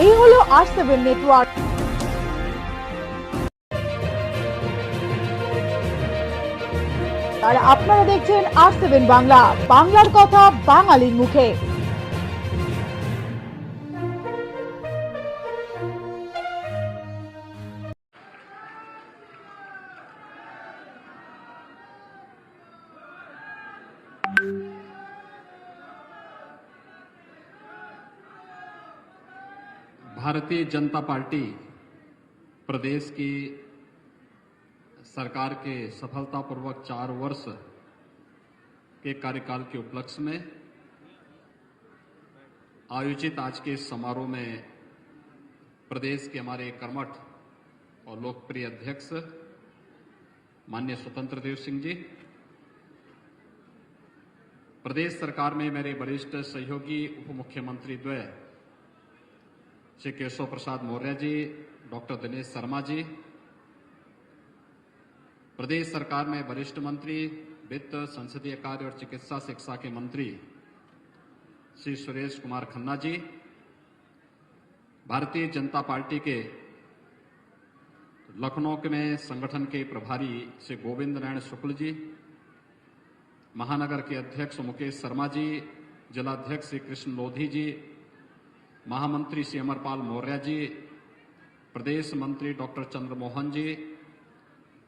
এই হলো R7 network. আর আপনারা দেখছেন R7 বাংলা, বাংলার কথা বাঙালির মুখে। भारतीय जनता पार्टी प्रदेश की सरकार के सफलतापूर्वक 4 वर्ष के कार्यकाल के उपलक्ष्य में आयोजित आज के इस समारोह में प्रदेश के हमारे कर्मठ और लोकप्रिय अध्यक्ष माननीय स्वतंत्र देव सिंह जी, प्रदेश सरकार में मेरे वरिष्ठ सहयोगी उप मुख्यमंत्री द्वय श्री केशव प्रसाद मौर्य जी, डॉक्टर दिनेश शर्मा जी, प्रदेश सरकार में वरिष्ठ मंत्री वित्त, संसदीय कार्य और चिकित्सा शिक्षा के मंत्री श्री सुरेश कुमार खन्ना जी, भारतीय जनता पार्टी के लखनऊ में संगठन के प्रभारी श्री गोविंद नारायण शुक्ल जी, महानगर के अध्यक्ष मुकेश शर्मा जी, जिलाध्यक्ष श्री कृष्ण लोधी जी, महामंत्री श्री अमरपाल मौर्य जी, प्रदेश मंत्री डॉक्टर चंद्रमोहन जी,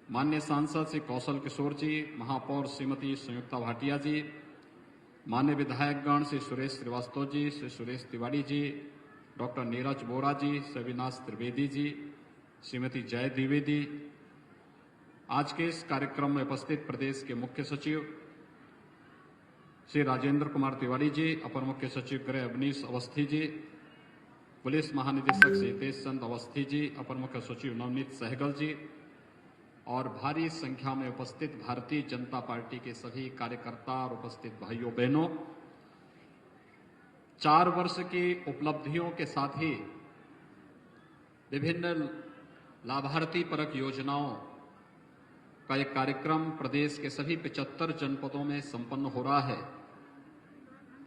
माननीय सांसद श्री कौशल किशोर जी, महापौर श्रीमती संयुक्ता भाटिया जी, माननीय विधायकगण श्री सुरेश श्रीवास्तव जी, श्री सुरेश तिवारी जी, डॉक्टर नीरज बोरा जी, श्री अविनाश त्रिवेदी जी, श्रीमती जय द्विवेदी, आज के इस कार्यक्रम में उपस्थित प्रदेश के मुख्य सचिव श्री राजेंद्र कुमार तिवारी जी, अपर मुख्य सचिव गृह अवनीश अवस्थी जी, पुलिस महानिदेशक श्री हितेश चंद अवस्थी जी, अपर मुख्य सचिव नवनीत सहगल जी और भारी संख्या में उपस्थित भारतीय जनता पार्टी के सभी कार्यकर्ता और उपस्थित भाइयों बहनों, 4 वर्ष की उपलब्धियों के साथ ही विभिन्न लाभार्थी परक योजनाओं का एक कार्यक्रम प्रदेश के सभी 75 जनपदों में संपन्न हो रहा है।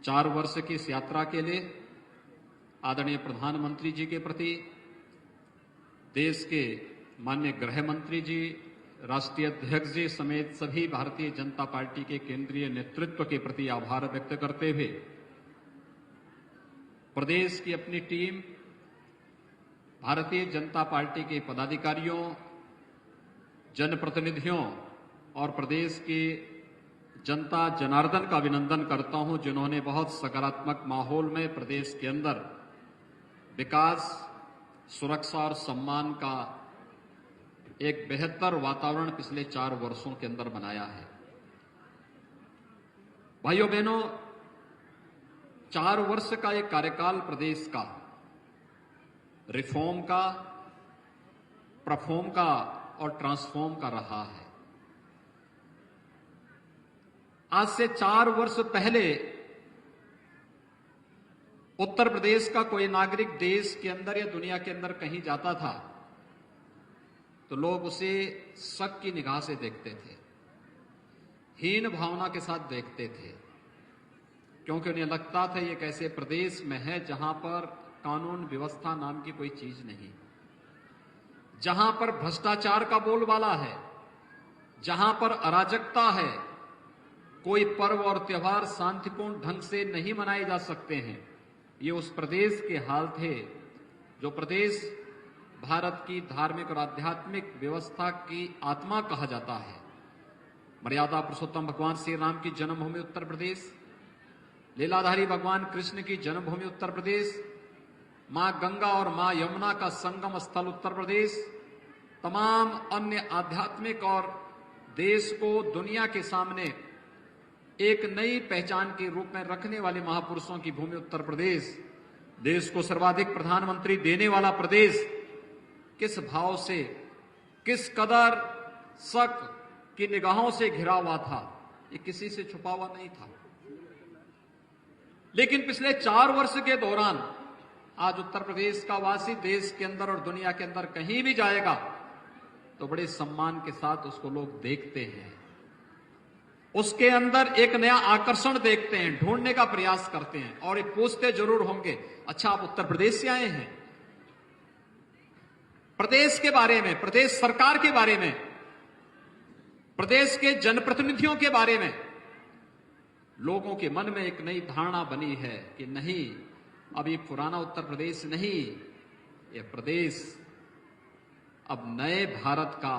4 वर्ष की इस यात्रा के लिए आदरणीय प्रधानमंत्री जी के प्रति, देश के माननीय गृह मंत्री जी, राष्ट्रीय अध्यक्ष जी समेत सभी भारतीय जनता पार्टी के केंद्रीय नेतृत्व के प्रति आभार व्यक्त करते हुए प्रदेश की अपनी टीम, भारतीय जनता पार्टी के पदाधिकारियों, जनप्रतिनिधियों और प्रदेश की जनता जनार्दन का अभिनंदन करता हूं, जिन्होंने बहुत सकारात्मक माहौल में प्रदेश के अंदर विकास, सुरक्षा और सम्मान का एक बेहतर वातावरण पिछले 4 वर्षों के अंदर बनाया है। भाइयों बहनों, 4 वर्ष का एक कार्यकाल प्रदेश का रिफॉर्म का, परफॉर्म का और ट्रांसफॉर्म का रहा है। आज से 4 वर्ष पहले उत्तर प्रदेश का कोई नागरिक देश के अंदर या दुनिया के अंदर कहीं जाता था तो लोग उसे शक की निगाह से देखते थे, हीन भावना के साथ देखते थे, क्योंकि उन्हें लगता था ये कैसे प्रदेश में है जहां पर कानून व्यवस्था नाम की कोई चीज नहीं, जहां पर भ्रष्टाचार का बोलबाला है, जहां पर अराजकता है, कोई पर्व और त्योहार शांतिपूर्ण ढंग से नहीं मनाए जा सकते हैं। ये उस प्रदेश के हाल थे जो प्रदेश भारत की धार्मिक और आध्यात्मिक व्यवस्था की आत्मा कहा जाता है। मर्यादा पुरुषोत्तम भगवान श्री राम की जन्मभूमि उत्तर प्रदेश, लीलाधारी भगवान कृष्ण की जन्मभूमि उत्तर प्रदेश, मां गंगा और मां यमुना का संगम स्थल उत्तर प्रदेश, तमाम अन्य आध्यात्मिक और देश को दुनिया के सामने एक नई पहचान के रूप में रखने वाले महापुरुषों की भूमि उत्तर प्रदेश, देश को सर्वाधिक प्रधानमंत्री देने वाला प्रदेश, किस भाव से, किस कदर शक की निगाहों से घिरा हुआ था, ये किसी से छुपा हुआ नहीं था। लेकिन पिछले 4 वर्ष के दौरान आज उत्तर प्रदेश का वासी देश के अंदर और दुनिया के अंदर कहीं भी जाएगा तो बड़े सम्मान के साथ उसको लोग देखते हैं, उसके अंदर एक नया आकर्षण देखते हैं, ढूंढने का प्रयास करते हैं और ये पूछते जरूर होंगे, अच्छा आप उत्तर प्रदेश से आए हैं, प्रदेश के बारे में, प्रदेश सरकार के बारे में, प्रदेश के जनप्रतिनिधियों के बारे में लोगों के मन में एक नई धारणा बनी है कि नहीं, अब ये पुराना उत्तर प्रदेश नहीं, ये प्रदेश अब नए भारत का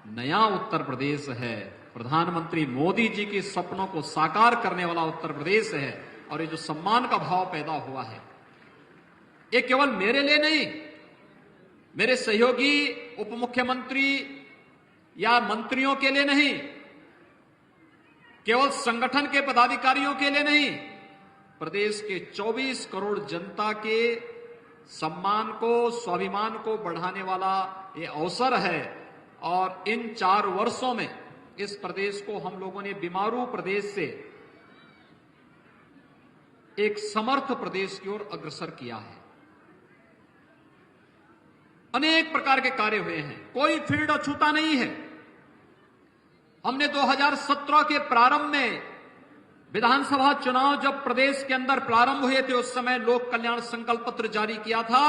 नया उत्तर प्रदेश है, प्रधानमंत्री मोदी जी के सपनों को साकार करने वाला उत्तर प्रदेश है। और ये जो सम्मान का भाव पैदा हुआ है, ये केवल मेरे लिए नहीं, मेरे सहयोगी उप मुख्यमंत्री या मंत्रियों के लिए नहीं, केवल संगठन के पदाधिकारियों के लिए नहीं, प्रदेश के 24 करोड़ जनता के सम्मान को, स्वाभिमान को बढ़ाने वाला ये अवसर है। और इन 4 वर्षों में इस प्रदेश को हम लोगों ने बीमारू प्रदेश से एक समर्थ प्रदेश की ओर अग्रसर किया है। अनेक प्रकार के कार्य हुए हैं, कोई फील्ड अछूता नहीं है। हमने 2017 के प्रारंभ में विधानसभा चुनाव जब प्रदेश के अंदर प्रारंभ हुए थे, उस समय लोक कल्याण संकल्प पत्र जारी किया था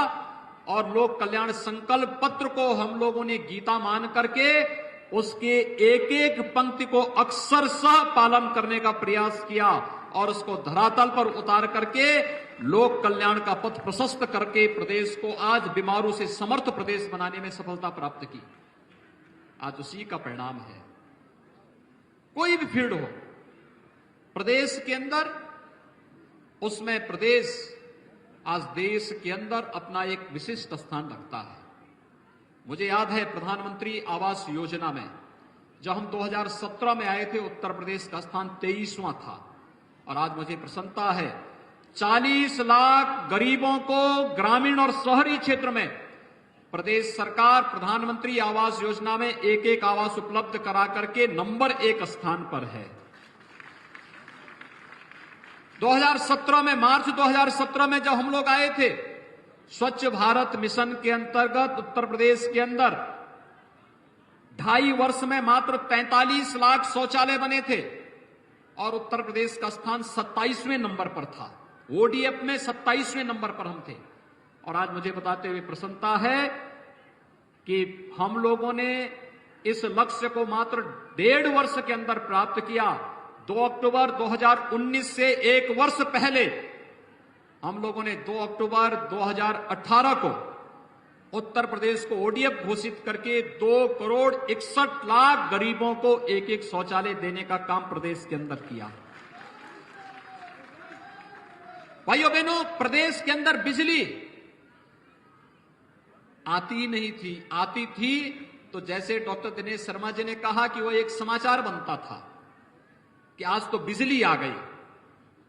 और लोक कल्याण संकल्प पत्र को हम लोगों ने गीता मान करके उसके एक एक पंक्ति को अक्षरशः पालन करने का प्रयास किया और उसको धरातल पर उतार करके लोक कल्याण का पथ प्रशस्त करके प्रदेश को आज बीमारू से समर्थ प्रदेश बनाने में सफलता प्राप्त की। आज उसी का परिणाम है। कोई भी फील्ड हो प्रदेश के अंदर, उसमें प्रदेश आज देश के अंदर अपना एक विशिष्ट स्थान रखता है। मुझे याद है प्रधानमंत्री आवास योजना में जब हम 2017 में आए थे, उत्तर प्रदेश का स्थान 23वां था। और आज मुझे प्रसन्नता है 40 लाख गरीबों को ग्रामीण और शहरी क्षेत्र में प्रदेश सरकार प्रधानमंत्री आवास योजना में एक एक आवास उपलब्ध करा करके नंबर 1 स्थान पर है। 2017 में, मार्च 2017 में जब हम लोग आए थे, स्वच्छ भारत मिशन के अंतर्गत उत्तर प्रदेश के अंदर 2.5 वर्ष में मात्र 43 लाख शौचालय बने थे और उत्तर प्रदेश का स्थान 27वें नंबर पर था। ओडीएफ में 27वें नंबर पर हम थे। और आज मुझे बताते हुए प्रसन्नता है कि हम लोगों ने इस लक्ष्य को मात्र 1.5 वर्ष के अंदर प्राप्त किया। 2 अक्टूबर 2019 से 1 वर्ष पहले हम लोगों ने 2 अक्टूबर 2018 को उत्तर प्रदेश को ओडीएफ घोषित करके 2 करोड़ 61 लाख गरीबों को एक एक शौचालय देने का काम प्रदेश के अंदर किया। भाइयों बहनों, प्रदेश के अंदर बिजली आती नहीं थी, आती थी तो जैसे डॉक्टर दिनेश शर्मा जी ने कहा कि वो एक समाचार बनता था कि आज तो बिजली आ गई,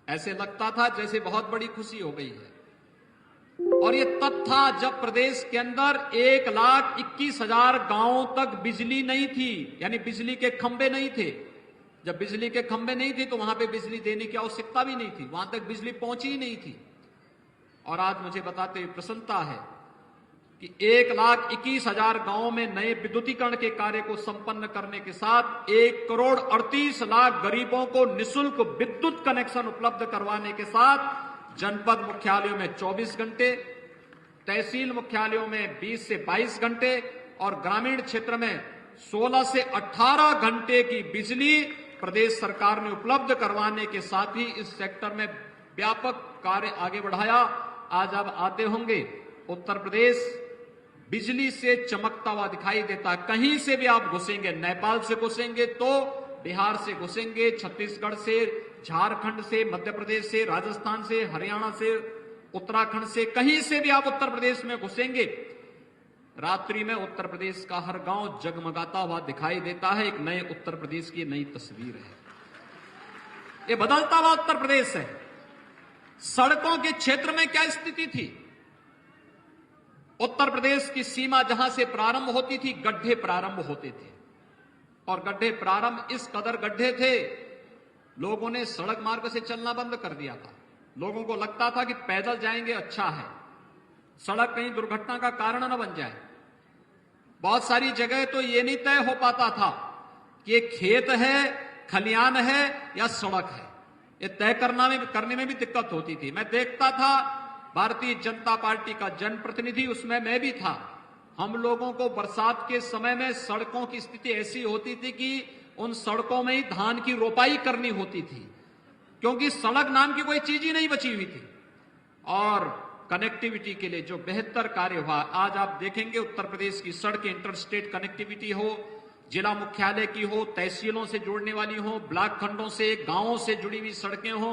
ऐसे लगता था जैसे बहुत बड़ी खुशी हो गई है। और ये तब था जब प्रदेश के अंदर 1,21,000 गांवों तक बिजली नहीं थी, यानी बिजली के खंभे नहीं थे। जब बिजली के खंभे नहीं थे तो वहां पे बिजली देने की आवश्यकता भी नहीं थी, वहां तक बिजली पहुंची ही नहीं थी। और आज मुझे बताते हुए प्रसन्नता है कि 1,21,000 गांवों में नए विद्युतीकरण के कार्य को संपन्न करने के साथ 1 करोड़ 38 लाख गरीबों को निःशुल्क विद्युत कनेक्शन उपलब्ध करवाने के साथ जनपद मुख्यालयों में 24 घंटे, तहसील मुख्यालयों में 20 से 22 घंटे और ग्रामीण क्षेत्र में 16 से 18 घंटे की बिजली प्रदेश सरकार ने उपलब्ध करवाने के साथ ही इस सेक्टर में व्यापक कार्य आगे बढ़ाया। आज आप आते होंगे, उत्तर प्रदेश बिजली से चमकता हुआ दिखाई देता। कहीं से भी आप घुसेंगे, नेपाल से घुसेंगे तो बिहार से घुसेंगे, छत्तीसगढ़ से, झारखंड से, मध्य प्रदेश से, राजस्थान से, हरियाणा से, उत्तराखंड से, कहीं से भी आप उत्तर प्रदेश में घुसेंगे, रात्रि में उत्तर प्रदेश का हर गांव जगमगाता हुआ दिखाई देता है। एक नए उत्तर प्रदेश की नई तस्वीर है, ये बदलता हुआ उत्तर प्रदेश है। सड़कों के क्षेत्र में क्या स्थिति थी? उत्तर प्रदेश की सीमा जहां से प्रारंभ होती थी, गड्ढे प्रारंभ होते थे और गड्ढे प्रारंभ इस कदर गड्ढे थे, लोगों ने सड़क मार्ग से चलना बंद कर दिया था। लोगों को लगता था कि पैदल जाएंगे अच्छा है, सड़क कहीं दुर्घटना का कारण न बन जाए। बहुत सारी जगह तो ये नहीं तय हो पाता था कि ये खेत है, खलियान है या सड़क है, ये तय करने में भी दिक्कत होती थी। मैं देखता था, भारतीय जनता पार्टी का जनप्रतिनिधि उसमें मैं भी था, हम लोगों को बरसात के समय में सड़कों की स्थिति ऐसी होती थी कि उन सड़कों में ही धान की रोपाई करनी होती थी, क्योंकि सड़क नाम की कोई चीज ही नहीं बची हुई थी। और कनेक्टिविटी के लिए जो बेहतर कार्य हुआ, आज आप देखेंगे उत्तर प्रदेश की सड़कें, इंटरस्टेट कनेक्टिविटी हो, जिला मुख्यालय की हो, तहसीलों से जोड़ने वाली हो, ब्लॉक खंडों से, गांवों से जुड़ी हुई सड़कें हो,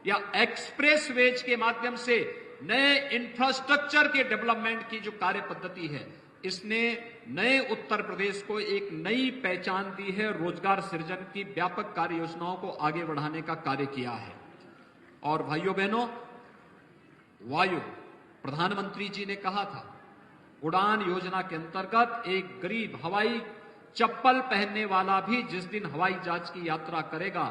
या एक्सप्रेस वेज के माध्यम से नए इंफ्रास्ट्रक्चर के डेवलपमेंट की जो कार्य पद्धति है, इसने नए उत्तर प्रदेश को एक नई पहचान दी है। रोजगार सृजन की व्यापक कार्य योजनाओं को आगे बढ़ाने का कार्य किया है। और भाइयों बहनों, वायु प्रधानमंत्री जी ने कहा था, उड़ान योजना के अंतर्गत एक गरीब हवाई चप्पल पहनने वाला भी जिस दिन हवाई जहाज की यात्रा करेगा,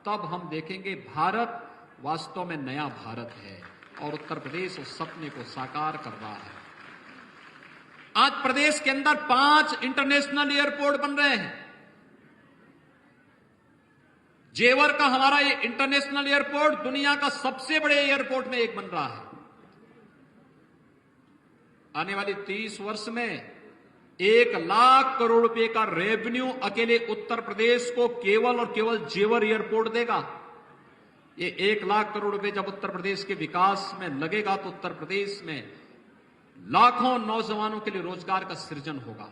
तब हम देखेंगे भारत वास्तव में नया भारत है। और उत्तर प्रदेश उस सपने को साकार कर रहा है। आज प्रदेश के अंदर 5 इंटरनेशनल एयरपोर्ट बन रहे हैं। जेवर का हमारा ये इंटरनेशनल एयरपोर्ट दुनिया का सबसे बड़े एयरपोर्ट में एक बन रहा है। आने वाली 30 वर्ष में 1 लाख करोड़ रुपए का रेवेन्यू अकेले उत्तर प्रदेश को केवल और केवल जेवर एयरपोर्ट देगा। ये 1 लाख करोड़ रुपए जब उत्तर प्रदेश के विकास में लगेगा तो उत्तर प्रदेश में लाखों नौजवानों के लिए रोजगार का सृजन होगा।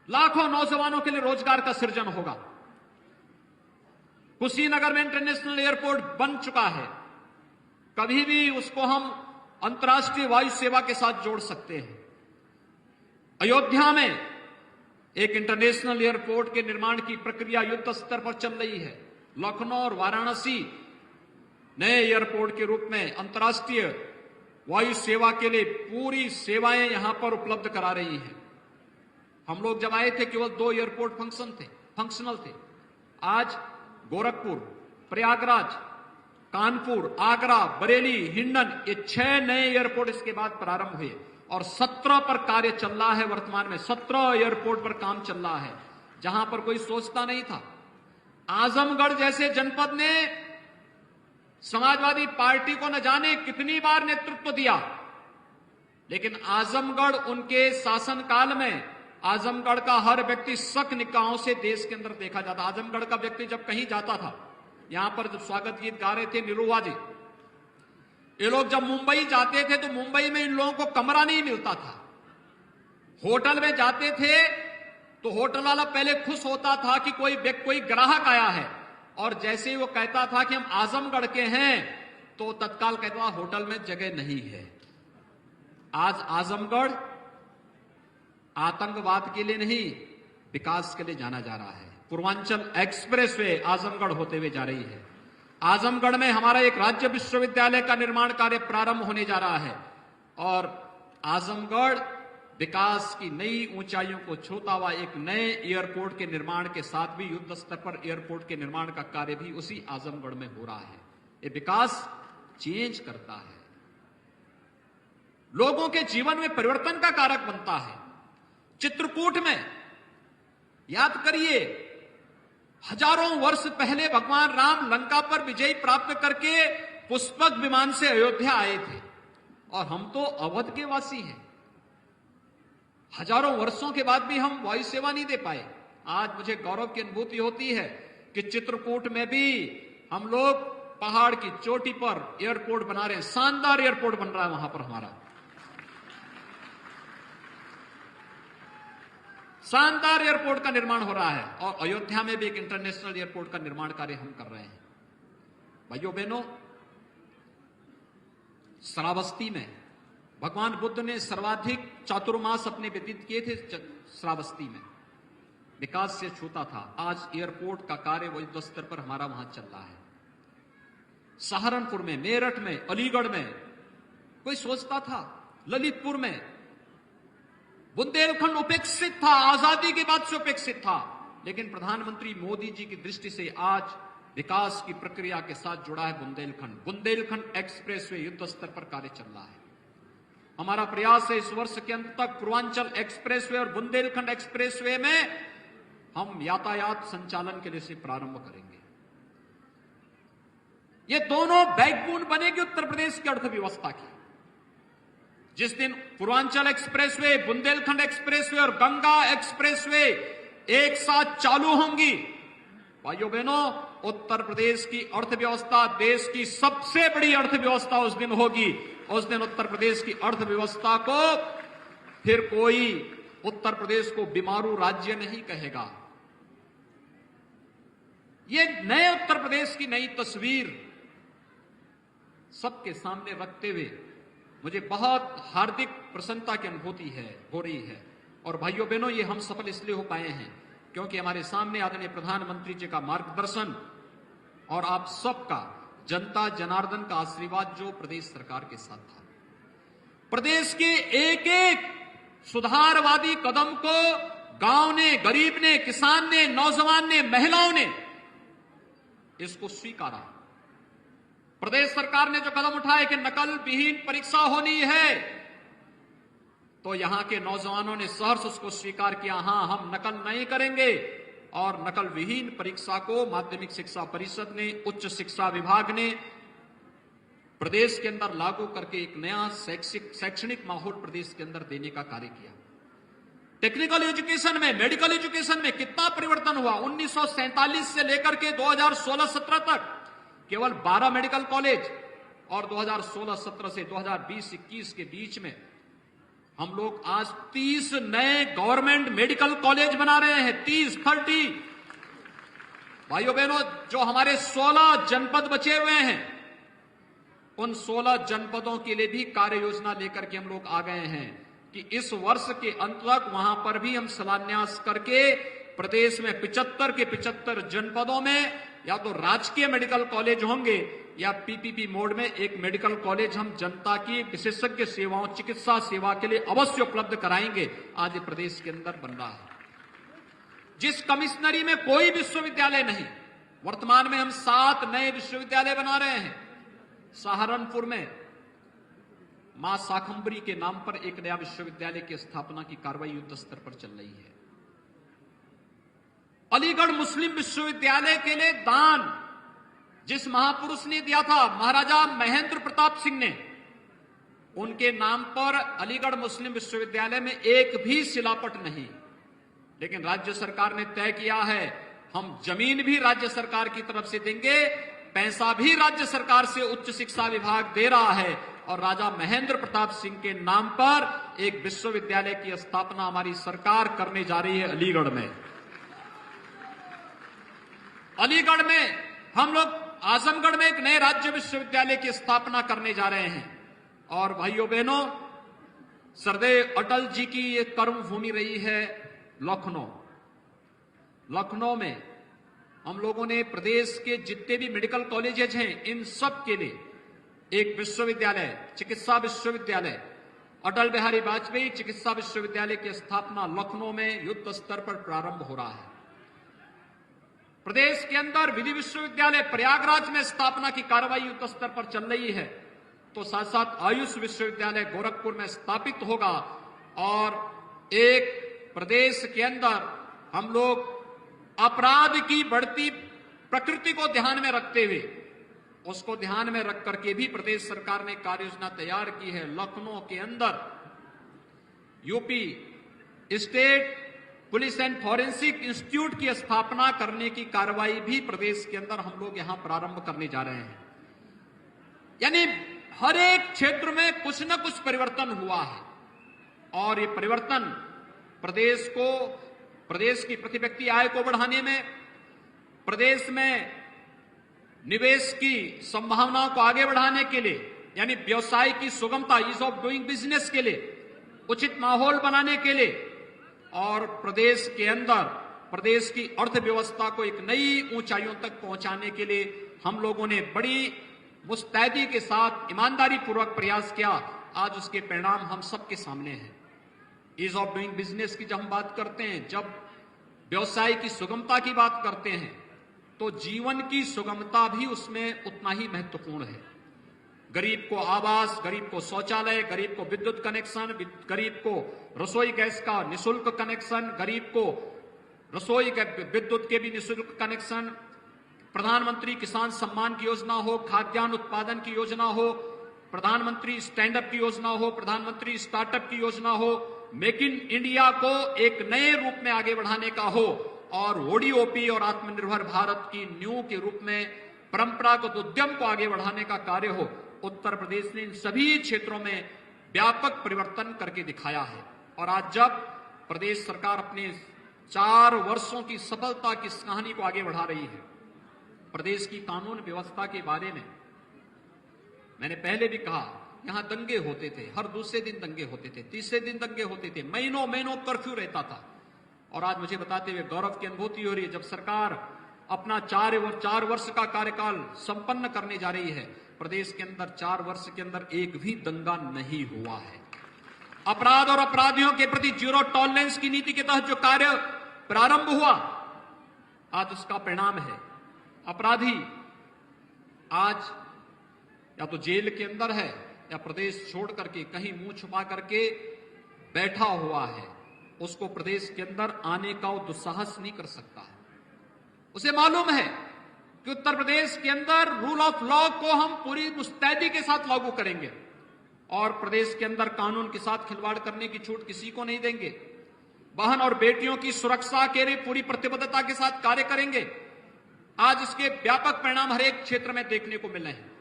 लाखों नौजवानों के लिए रोजगार का सृजन होगा। कुशीनगर में इंटरनेशनल एयरपोर्ट बन चुका है, कभी भी उसको हम अंतर्राष्ट्रीय वायु सेवा के साथ जोड़ सकते हैं। अयोध्या में एक इंटरनेशनल एयरपोर्ट के निर्माण की प्रक्रिया युद्ध स्तर पर चल रही है। लखनऊ और वाराणसी नए एयरपोर्ट के रूप में अंतर्राष्ट्रीय वायु सेवा के लिए पूरी सेवाएं यहां पर उपलब्ध करा रही हैं। हम लोग जब आए थे केवल 2 एयरपोर्ट फंक्शनल थे। आज गोरखपुर, प्रयागराज, कानपुर, आगरा, बरेली, हिंडन, ये 6 नए एयरपोर्ट इसके बाद प्रारंभ हुए और 17 पर कार्य चल रहा है। वर्तमान में 17 एयरपोर्ट पर काम चल रहा है, जहां पर कोई सोचता नहीं था। आजमगढ़ जैसे जनपद ने समाजवादी पार्टी को न जाने कितनी बार नेतृत्व दिया, लेकिन आजमगढ़ उनके शासनकाल में आजमगढ़ का हर व्यक्ति शक निगाहों से देश के अंदर देखा जाता। आजमगढ़ का व्यक्ति जब कहीं जाता था, यहां पर जब स्वागत गीत गा रहे थे निरुआ जी, ये लोग जब मुंबई जाते थे तो मुंबई में इन लोगों को कमरा नहीं मिलता था। होटल में जाते थे तो होटल वाला पहले खुश होता था कि कोई ग्राहक आया है, और जैसे ही वो कहता था कि हम आजमगढ़ के हैं तो तत्काल कहता था होटल में जगह नहीं है। आज आजमगढ़ आतंकवाद के लिए नहीं, विकास के लिए जाना जा रहा है। पूर्वांचल एक्सप्रेसवे आजमगढ़ होते हुए जा रही है। आजमगढ़ में हमारा एक राज्य विश्वविद्यालय का निर्माण कार्य प्रारंभ होने जा रहा है और आजमगढ़ विकास की नई ऊंचाइयों को छूता हुआ एक नए एयरपोर्ट के निर्माण के साथ भी युद्ध स्तर पर एयरपोर्ट के निर्माण का कार्य भी उसी आजमगढ़ में हो रहा है। ये विकास चेंज करता है, लोगों के जीवन में परिवर्तन का कारक बनता है। चित्रकूट में याद करिए, हजारों वर्ष पहले भगवान राम लंका पर विजय प्राप्त करके पुष्पक विमान से अयोध्या आए थे, और हम तो अवध के वासी हैं। हजारों वर्षों के बाद भी हम वायु सेवा नहीं दे पाए। आज मुझे गौरव की अनुभूति होती है कि चित्रकूट में भी हम लोग पहाड़ की चोटी पर एयरपोर्ट बना रहे हैं। शानदार एयरपोर्ट बन रहा है वहां पर हमारा, शानदार एयरपोर्ट का निर्माण हो रहा है। और अयोध्या में भी एक इंटरनेशनल एयरपोर्ट का निर्माण कार्य हम कर रहे हैं। भाइयों बहनों, श्रावस्ती में भगवान बुद्ध ने सर्वाधिक चातुर्मास अपने व्यतीत किए थे। श्रावस्ती में विकास से छूता था, आज एयरपोर्ट का कार्य युद्ध स्तर पर हमारा वहां चल रहा है। सहारनपुर में, मेरठ में, अलीगढ़ में कोई सोचता था, ललितपुर में, बुंदेलखंड उपेक्षित था, आजादी के बाद से उपेक्षित था, लेकिन प्रधानमंत्री मोदी जी की दृष्टि से आज विकास की प्रक्रिया के साथ जुड़ा है बुंदेलखंड। बुंदेलखंड एक्सप्रेसवे युद्ध स्तर पर कार्य चल रहा है। हमारा प्रयास है इस वर्ष के अंत तक पूर्वांचल एक्सप्रेसवे और बुंदेलखंड एक्सप्रेसवे में हम यातायात संचालन के लिए से प्रारंभ करेंगे। ये दोनों बैकबोन बनेगी उत्तर प्रदेश की अर्थव्यवस्था की। जिस दिन पूर्वांचल एक्सप्रेसवे, बुंदेलखंड एक्सप्रेसवे और गंगा एक्सप्रेसवे एक साथ चालू होंगी, भाइयों बहनों, उत्तर प्रदेश की अर्थव्यवस्था देश की सबसे बड़ी अर्थव्यवस्था उस दिन होगी। उस दिन उत्तर प्रदेश की अर्थव्यवस्था को फिर कोई उत्तर प्रदेश को बीमारू राज्य नहीं कहेगा। ये नए उत्तर प्रदेश की नई तस्वीर सबके सामने रखते हुए मुझे बहुत हार्दिक प्रसन्नता की अनुभूति हो रही है। और भाइयों बहनों, ये हम सफल इसलिए हो पाए हैं क्योंकि हमारे सामने आदरणीय प्रधानमंत्री जी का मार्गदर्शन और आप सबका, जनता जनार्दन का आशीर्वाद जो प्रदेश सरकार के साथ था। प्रदेश के एक एक सुधारवादी कदम को गांव ने, गरीब ने, किसान ने, नौजवान ने, महिलाओं ने इसको स्वीकारा। प्रदेश सरकार ने जो कदम उठाए कि नकल विहीन परीक्षा होनी है, तो यहां के नौजवानों ने सहर्ष उसको स्वीकार किया। हां, हम नकल नहीं करेंगे। और नकल विहीन परीक्षा को माध्यमिक शिक्षा परिषद ने, उच्च शिक्षा विभाग ने प्रदेश के अंदर लागू करके एक नया शैक्षणिक माहौल प्रदेश के अंदर देने का कार्य किया। टेक्निकल एजुकेशन में, मेडिकल एजुकेशन में कितना परिवर्तन हुआ। 1947 से लेकर के 2016-17 तक केवल 12 मेडिकल कॉलेज, और 2016-17 से 2020-21 के बीच में हम लोग आज 30 नए गवर्नमेंट मेडिकल कॉलेज बना रहे हैं। 30 भाइयों बहनों, जो हमारे 16 जनपद बचे हुए हैं, उन 16 जनपदों के लिए भी कार्य योजना लेकर के हम लोग आ गए हैं कि इस वर्ष के अंत तक वहां पर भी हम शिलान्यास करके प्रदेश में 75 के 75 जनपदों में या तो राजकीय मेडिकल कॉलेज होंगे या पीपीपी मोड में एक मेडिकल कॉलेज हम जनता की विशेषज्ञ सेवाओं, चिकित्सा सेवा के लिए अवश्य उपलब्ध कराएंगे। आज प्रदेश के अंदर बन रहा है। जिस कमिश्नरी में कोई विश्वविद्यालय नहीं, वर्तमान में हम 7 नए विश्वविद्यालय बना रहे हैं। सहारनपुर में मां शाकंभरी के नाम पर एक नया विश्वविद्यालय की स्थापना की कार्रवाई युद्ध स्तर पर चल रही है। अलीगढ़ मुस्लिम विश्वविद्यालय के लिए दान जिस महापुरुष ने दिया था, महाराजा महेंद्र प्रताप सिंह ने, उनके नाम पर अलीगढ़ मुस्लिम विश्वविद्यालय में एक भी शिलापट नहीं। लेकिन राज्य सरकार ने तय किया है हम जमीन भी राज्य सरकार की तरफ से देंगे, पैसा भी राज्य सरकार से उच्च शिक्षा विभाग दे रहा है, और राजा महेंद्र प्रताप सिंह के नाम पर एक विश्वविद्यालय की स्थापना हमारी सरकार करने जा रही है अलीगढ़ में। अलीगढ़ में हम लोग आजमगढ़ में एक नए राज्य विश्वविद्यालय की स्थापना करने जा रहे हैं। और भाइयों बहनों, सरदेव अटल जी की ये कर्म भूमि रही है लखनऊ। लखनऊ में हम लोगों ने प्रदेश के जितने भी मेडिकल कॉलेजेज हैं, इन सब के लिए एक विश्वविद्यालय, चिकित्सा विश्वविद्यालय, अटल बिहारी वाजपेयी चिकित्सा विश्वविद्यालय की स्थापना लखनऊ में युद्ध स्तर पर प्रारंभ हो रहा है। प्रदेश के अंदर विधि विश्वविद्यालय प्रयागराज में स्थापना की कार्रवाई युद्ध स्तर पर चल रही है। तो साथ साथ आयुष विश्वविद्यालय गोरखपुर में स्थापित होगा। और एक प्रदेश के अंदर हम लोग अपराध की बढ़ती प्रकृति को ध्यान में रखते हुए, उसको ध्यान में रख करके भी प्रदेश सरकार ने कार्य योजना तैयार की है। लखनऊ के अंदर UP state police and forensic institute की स्थापना करने की कार्रवाई भी प्रदेश के अंदर हम लोग यहां प्रारंभ करने जा रहे हैं। यानी हर एक क्षेत्र में कुछ न कुछ परिवर्तन हुआ है, और ये परिवर्तन प्रदेश को, प्रदेश की प्रति व्यक्ति आय को बढ़ाने में, प्रदेश में निवेश की संभावनाओं को आगे बढ़ाने के लिए, यानी व्यवसाय की सुगमता, ईज ऑफ डूइंग बिजनेस के लिए, उचित माहौल बनाने के लिए, और प्रदेश के अंदर प्रदेश की अर्थव्यवस्था को एक नई ऊंचाइयों तक पहुंचाने के लिए हम लोगों ने बड़ी मुस्तैदी के साथ ईमानदारी पूर्वक प्रयास किया। आज उसके परिणाम हम सबके सामने हैं। ईज ऑफ डूइंग बिजनेस की जब हम बात करते हैं, जब व्यवसाय की सुगमता की बात करते हैं, तो जीवन की सुगमता भी उसमें उतना ही महत्वपूर्ण है। गरीब को आवास, गरीब को शौचालय, गरीब को विद्युत कनेक्शन, गरीब को रसोई गैस का निःशुल्क कनेक्शन, गरीब को रसोई विद्युत के भी निःशुल्क कनेक्शन, प्रधानमंत्री किसान सम्मान की योजना हो, खाद्यान्न उत्पादन की योजना हो, प्रधानमंत्री स्टैंड अप की योजना हो, प्रधानमंत्री स्टार्टअप की योजना हो, मेक इन इंडिया को एक नए रूप में आगे बढ़ाने का हो, और ओडीओपी और आत्मनिर्भर भारत की नींव के रूप में परंपरागत उद्यम को आगे बढ़ाने का कार्य हो, उत्तर प्रदेश ने इन सभी क्षेत्रों में व्यापक परिवर्तन करके दिखाया है। और आज जब प्रदेश सरकार अपने 4 वर्षों की सफलता की इस कहानी को आगे बढ़ा रही है, प्रदेश की कानून व्यवस्था के बारे में मैंने पहले भी कहा, यहां दंगे होते थे, हर दूसरे दिन दंगे होते थे, तीसरे दिन दंगे होते थे, महीनों महीनों कर्फ्यू रहता था। और आज मुझे बताते हुए गौरव की अनुभूति हो रही है, जब सरकार अपना 4 वर्ष का कार्यकाल संपन्न करने जा रही है, प्रदेश के अंदर 4 वर्ष के अंदर एक भी दंगा नहीं हुआ है। अपराध और अपराधियों के प्रति जीरो टॉलरेंस की नीति के तहत जो कार्य प्रारंभ हुआ, आज उसका परिणाम है अपराधी आज या तो जेल के अंदर है या प्रदेश छोड़ करके कहीं मुंह छुपा करके बैठा हुआ है। उसको प्रदेश के अंदर आने का वो दुस्साहस नहीं कर सकता है। उसे मालूम है कि उत्तर प्रदेश के अंदर रूल ऑफ लॉ को हम पूरी मुस्तैदी के साथ लागू करेंगे और प्रदेश के अंदर कानून के साथ खिलवाड़ करने की छूट किसी को नहीं देंगे। बहन और बेटियों की सुरक्षा के लिए पूरी प्रतिबद्धता के साथ कार्य करेंगे। आज इसके व्यापक परिणाम हर एक क्षेत्र में देखने को मिले हैं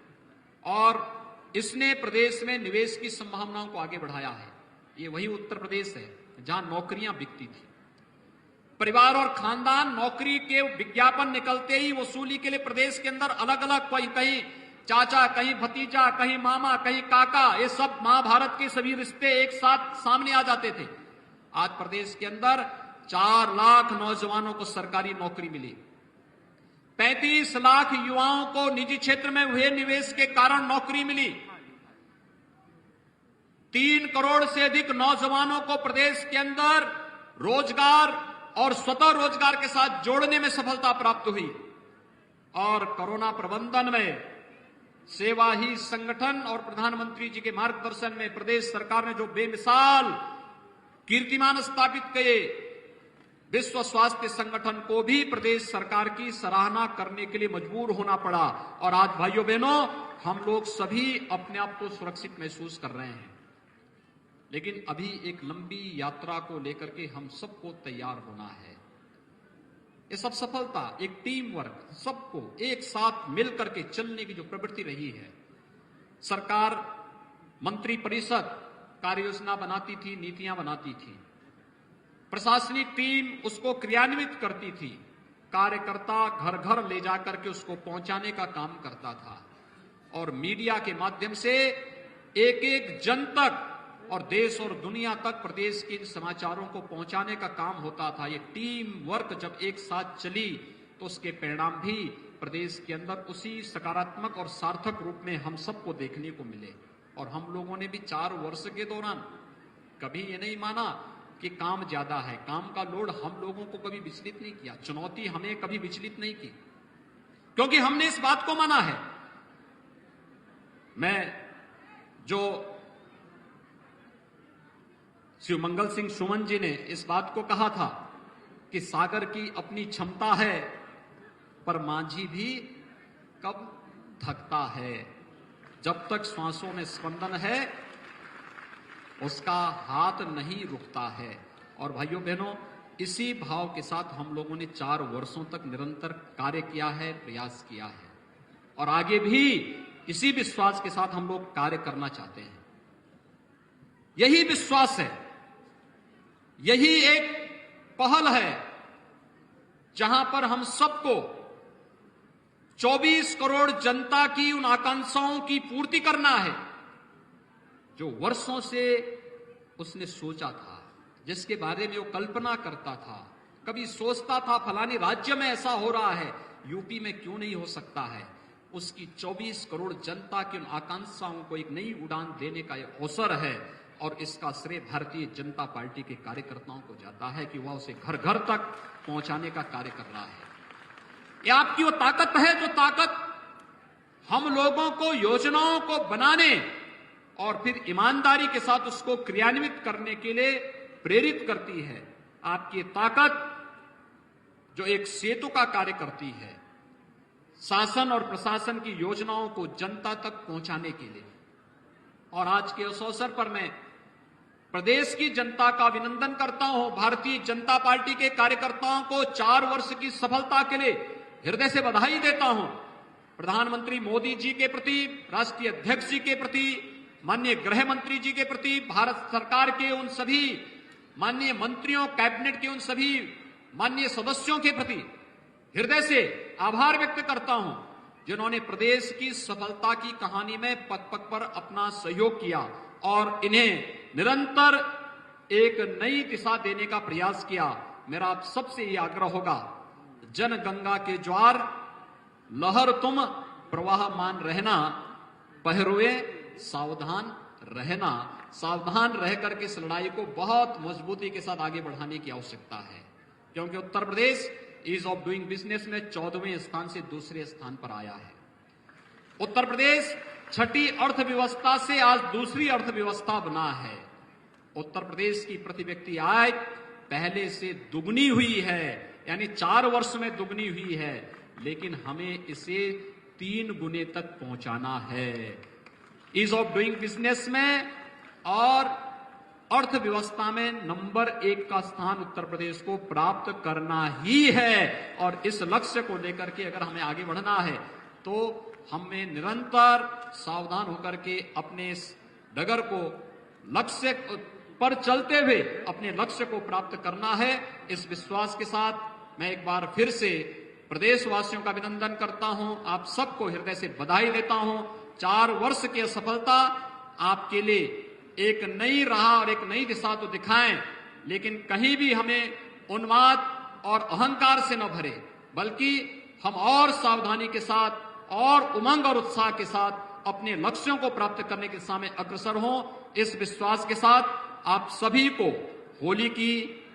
और इसने प्रदेश में निवेश की संभावनाओं को आगे बढ़ाया है। ये वही उत्तर प्रदेश है जहां नौकरियां बिकती थी। परिवार और खानदान नौकरी के विज्ञापन निकलते ही वसूली के लिए प्रदेश के अंदर अलग अलग, कहीं चाचा, कहीं भतीजा, कहीं मामा, कहीं काका, ये सब महाभारत के सभी रिश्ते एक साथ सामने आ जाते थे। आज प्रदेश के अंदर 4 लाख नौजवानों को सरकारी नौकरी मिली, 35 लाख युवाओं को निजी क्षेत्र में हुए निवेश के कारण नौकरी मिली, 3 करोड़ से अधिक नौजवानों को प्रदेश के अंदर रोजगार और स्वतः रोजगार के साथ जोड़ने में सफलता प्राप्त हुई। और कोरोना प्रबंधन में सेवा ही संगठन और प्रधानमंत्री जी के मार्गदर्शन में प्रदेश सरकार ने जो बेमिसाल कीर्तिमान स्थापित किए, विश्व स्वास्थ्य संगठन को भी प्रदेश सरकार की सराहना करने के लिए मजबूर होना पड़ा। और आज भाइयों बहनों, हम लोग सभी अपने आप को सुरक्षित महसूस कर रहे हैं, लेकिन अभी एक लंबी यात्रा को लेकर के हम सबको तैयार होना है। ये सब सफलता एक टीम वर्क, सबको एक साथ मिलकर के चलने की जो प्रवृत्ति रही है। सरकार मंत्री परिषद कार्य योजना बनाती थी, नीतियां बनाती थी, प्रशासनिक टीम उसको क्रियान्वित करती थी, कार्यकर्ता घर घर ले जाकर के उसको पहुंचाने का काम करता था और मीडिया के माध्यम से एक एक जन तक और देश और दुनिया तक प्रदेश के इन समाचारों को पहुंचाने का काम होता था। ये टीम वर्क जब एक साथ चली तो उसके परिणाम भी प्रदेश के अंदर उसी सकारात्मक और सार्थक रूप में हम सबको देखने को मिले। और हम लोगों ने भी 4 वर्ष के दौरान कभी ये नहीं माना कि काम ज्यादा है, काम का लोड हम लोगों को कभी विचलित नहीं किया, चुनौती हमें कभी विचलित नहीं की, क्योंकि हमने इस बात को माना है। मैं जो श्री मंगल सिंह सुमन जी ने इस बात को कहा था कि सागर की अपनी क्षमता है पर मांझी भी कब थकता है, जब तक श्वासों में स्पंदन है उसका हाथ नहीं रुकता है। और भाइयों बहनों, इसी भाव के साथ हम लोगों ने 4 वर्षों तक निरंतर कार्य किया है, प्रयास किया है और आगे भी इसी विश्वास के साथ हम लोग कार्य करना चाहते हैं। यही विश्वास है, यही एक पहल है जहां पर हम सबको 24 करोड़ जनता की उन आकांक्षाओं की पूर्ति करना है जो वर्षों से उसने सोचा था, जिसके बारे में वो कल्पना करता था। कभी सोचता था फलाने राज्य में ऐसा हो रहा है, यूपी में क्यों नहीं हो सकता है। उसकी 24 करोड़ जनता की उन आकांक्षाओं को एक नई उड़ान देने का यह अवसर है और इसका श्रेय भारतीय जनता पार्टी के कार्यकर्ताओं को जाता है कि वह उसे घर घर तक पहुंचाने का कार्य कर रहा है। यह आपकी वो ताकत है जो ताकत हम लोगों को योजनाओं को बनाने और फिर ईमानदारी के साथ उसको क्रियान्वित करने के लिए प्रेरित करती है। आपकी ताकत जो एक सेतु का कार्य करती है शासन और प्रशासन की योजनाओं को जनता तक पहुंचाने के लिए। और आज के उस अवसर पर मैं प्रदेश की जनता का अभिनंदन करता हूं। भारतीय जनता पार्टी के कार्यकर्ताओं को 4 वर्ष की सफलता के लिए हृदय से बधाई देता हूं। प्रधानमंत्री मोदी जी के प्रति, राष्ट्रीय अध्यक्ष जी के प्रति, माननीय गृह मंत्री जी के प्रति, भारत सरकार के उन सभी माननीय मंत्रियों, कैबिनेट के उन सभी माननीय सदस्यों के प्रति हृदय से आभार व्यक्त करता हूं, जिन्होंने प्रदेश की सफलता की कहानी में पग पग पर अपना सहयोग किया और इन्हें निरंतर एक नई दिशा देने का प्रयास किया। मेरा आप सबसे ये आग्रह होगा, जन गंगा के ज्वार लहर तुम प्रवाहमान रहना, पहरुए सावधान रहना। सावधान रह करके इस लड़ाई को बहुत मजबूती के साथ आगे बढ़ाने की आवश्यकता है, क्योंकि Uttar Pradesh ease of doing business में 14वें स्थान से दूसरे स्थान पर आया है। उत्तर प्रदेश छठी अर्थव्यवस्था से आज दूसरी अर्थव्यवस्था बना है। उत्तर प्रदेश की प्रति व्यक्ति आय पहले से दुगनी हुई है, यानी 4 वर्ष में दुगनी हुई है, लेकिन हमें इसे 3 गुने तक पहुंचाना है। ईज ऑफ डूइंग बिजनेस में और अर्थव्यवस्था में नंबर 1 का स्थान उत्तर प्रदेश को प्राप्त करना ही है। और इस लक्ष्य को लेकर के अगर हमें आगे बढ़ना है तो हमें निरंतर सावधान होकर के अपने इस डगर को लक्ष्य पर चलते हुए अपने लक्ष्य को प्राप्त करना है। इस विश्वास के साथ मैं एक बार फिर से प्रदेशवासियों का अभिनंदन करता हूं, आप सबको हृदय से बधाई देता हूं। 4 वर्ष की सफलता आपके लिए एक नई राह और एक नई दिशा तो दिखाएं, लेकिन कहीं भी हमें उन्माद और अहंकार से न भरे, बल्कि हम और सावधानी के साथ और उमंग और उत्साह के साथ अपने लक्ष्यों को प्राप्त करने के दिशा में अग्रसर हों। इस विश्वास के साथ आप सभी को होली की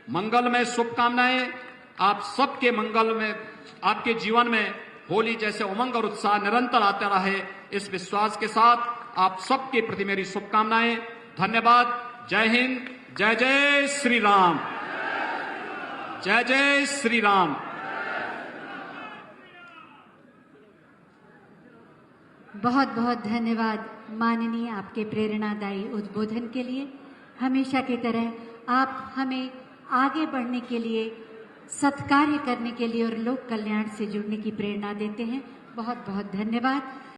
मंगलमय शुभकामनाएं। आप सबके मंगल में, आपके जीवन में होली जैसे उमंग और उत्साह निरंतर आता रहे, इस विश्वास के साथ आप सबके प्रति मेरी शुभकामनाएं। धन्यवाद। जय हिंद। जय जय श्री राम। जय जय श्री राम। बहुत बहुत धन्यवाद माननीय, आपके प्रेरणादायी उद्बोधन के लिए। हमेशा की तरह आप हमें आगे बढ़ने के लिए, सत्कार्य करने के लिए और लोक कल्याण से जुड़ने की प्रेरणा देते हैं। बहुत बहुत धन्यवाद।